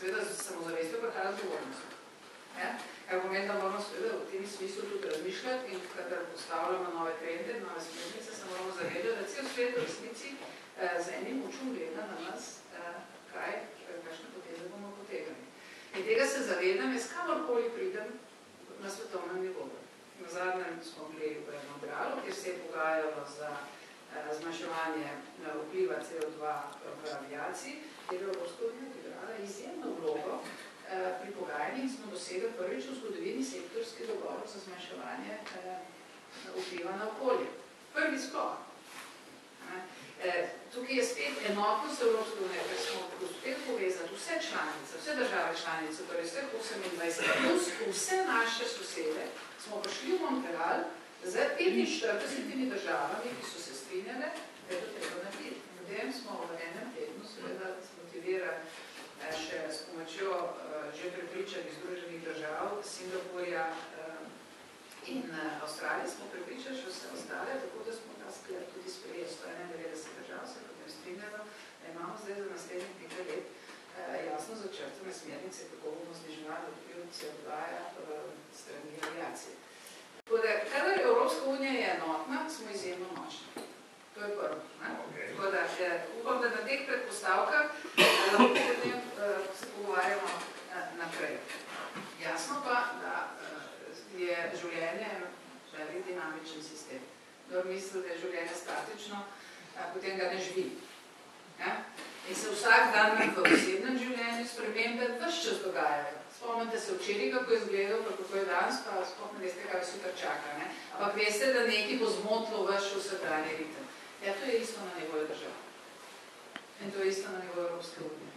seveda z samozavestjo prihaja odgovornost. Kar pomeni, da moramo seveda v tem smislu tudi razmišljati in kadar postavljamo nove trende, nove smernice, se moramo zavedati, da cel svet v resnici z enim očem gleda na nas, kakšne poteze bomo potegali. In tega se zavedam, jaz kamorkoli pridem na svetovnem nivoju. Na zadnjem smo bili v Montrealu, kjer se je pogajalo za zmanjševanje vpliva CO2 v aviaciji, kjer je Evropska unija odigrala izjemno vlogo pri pogajanjih, smo dosegli prvič v zgodovini sektorski dogovor za zmanjševanje vpliva na okolje. Prvi sploh. Tukaj je spet enotnost Evropske unije, ker smo uspeli povezati vse članice, vse države članice, torej vseh 28 plus vse naše sosede, smo prišli v Montreal z 45 državami, ki so se strinjale, da je to treba narediti. Potem smo v enem tednu seveda motivirali še s pomočjo že prepričanih Združenih držav, Singapurja in Avstralije smo prepričali še vse ostale, tako da smo ta sklep tudi sprejeli 191 držav, se potem strinjalo, da imamo zdaj za naslednjih nekaj let jasno začrtane smernice, kako bomo zniževali vpliv CO2-ja strani aviacije. Tako da, kadar Evropska unija je enotna, smo izjemno močni. To je prvo. Tako da, upam, da na teh predpostavkah lahko potem se pogovarjamo naprej. Jasno pa, da je življenje velik dinamičen sistem. Kdor misli, da je življenje statično, potem ga ne živi. In se vsak dan v osebnem življenju spremembe ves čas dogajajo. Spomnite se včeraj, kako je izgledal, kako je danes, pa sploh ne veste, kaj vas jutri čaka. Ampak veste, da nekaj bo zmotilo vaš vsakdanji ritem. Ja, to je isto na nivoju držav. In to je isto na nivoju Evropske unije.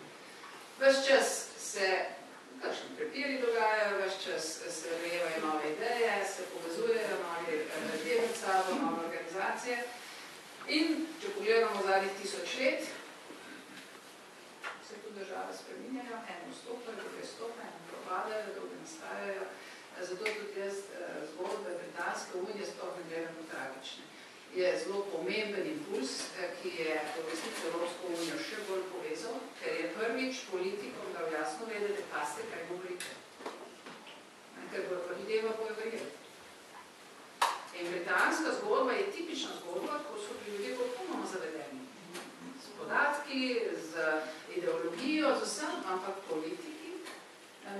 Ves čas se kakšni prepiri dogajajo, ves čas se rojevajo nove ideje, se povezujejo novi ljudje med sabo, nove organizacije. In če pogledamo zadnjih 1000 let, se tu države spreminjajo, eno vstopajo, druge stopajo, eno propadajo, druge nastajajo. Zato tudi jaz zgodbe Britanske unije sploh ne gledam tragične. Je zelo pomemben impuls, ki je v resnici Evropsko unijo še bolj povezal, ker je prvič politikom dal jasno vedeti, paste, kaj govorite. Ker ljudje vam bojo verjeli. In britanska zgodba je tipična zgodba, ko so ljudje popolnoma zavedeni. Z podatki, z ideologijo, z vsem, ampak politiki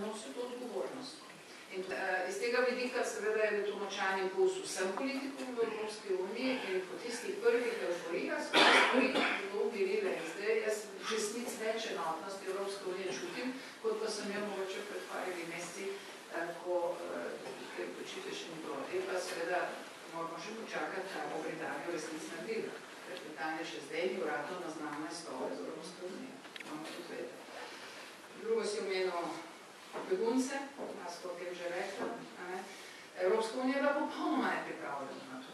nosijo to odgovornost. In iz tega vidika seveda je bil to močan impuls vsem politikom v Evropski uniji in po tistih prvih euforijah so stvari zelo umirile. In zdaj jaz resnic več enotnosti Evropske unije čutim, kot pa sem jo mogoče pred parimi meseci, ko počite še ni bilo. In pa seveda moramo še počakati, kaj bo Britanija v resnici naredila. Ker Britanija še zdaj ni uradno naznana izstove z Evropske unije. Moramo tudi vedeti. Drugo si omenil begunce, nas potem že rekla. Evropska unija je popolnoma nepripravljena na to.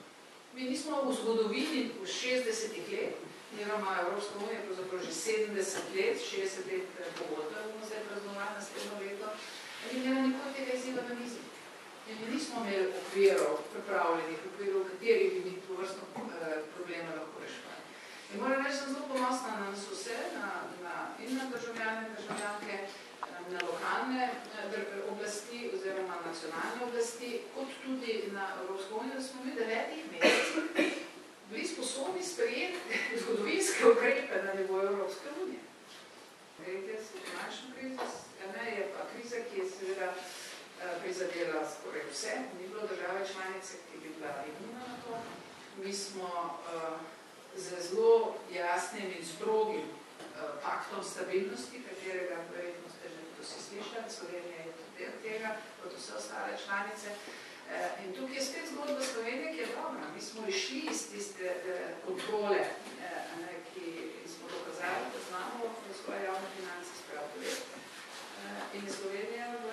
Mi nismo v zgodovini v 60 let, oziroma Evropska unija je pravzaprav že 70 let, 60 let pogodbe bomo zdaj praznovali naslednjo leto, in imela nikoli tega izziva na mizi. In mi nismo imeli okvirov pripravljenih, okvirov, v katerih bi mi tovrstno probleme lahko reševali. In moram reči, sem zelo ponosna na nas vse, in na državljane in državljanke, na lokalne oblasti oziroma nacionalne oblasti, kot tudi na Evropsko unijo, da smo mi 9 mesecih bili sposobni sprejeti zgodovinske ukrepe na nivoju Evropske unije. Grede s finančno krizo, je pa kriza, ki je seveda prizadela skoraj vse. Ni bilo države članice, ki bi bila imuna na to. Mi smo z zelo jasnim in strogim paktom stabilnosti, katerega verjetno ste že vsi slišali, Slovenija je tudi del tega, kot vse ostale članice. In tukaj je spet zgodba Slovenije, ki je dobra. Mi smo išli iz tiste kontrole, ki smo dokazali, da znamo svoje javne finance spraviti. In je Slovenija v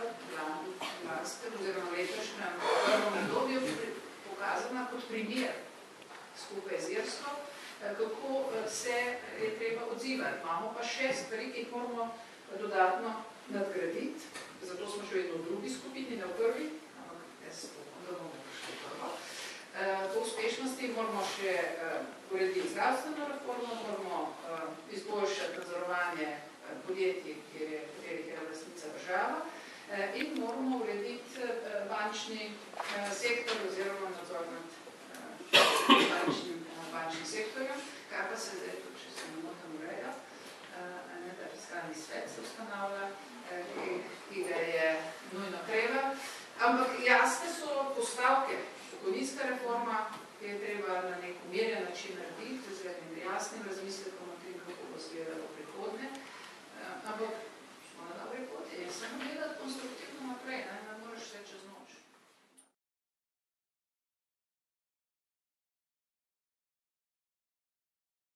lanskem oziroma letošnjem prvem obdobju pokazana kot primer skupaj z Irsko, kako se je treba odzivati. Imamo pa še stvari, ki jih moramo dodatno nadgraditi, zato smo še vedno v drugi skupini, ne v prvi, ampak jaz upam, da bomo prišli prvo. Po uspešnosti moramo še urediti zdravstveno reformo, moramo izboljšati nadzorovanje podjetij, katerih je lastnica država, in moramo urediti bančni sektor oziroma nadzor nad bančnim sektorjem, kar pa se zdaj tudi, če se ne motim, ureja. Ta fiskalni svet se ustanavlja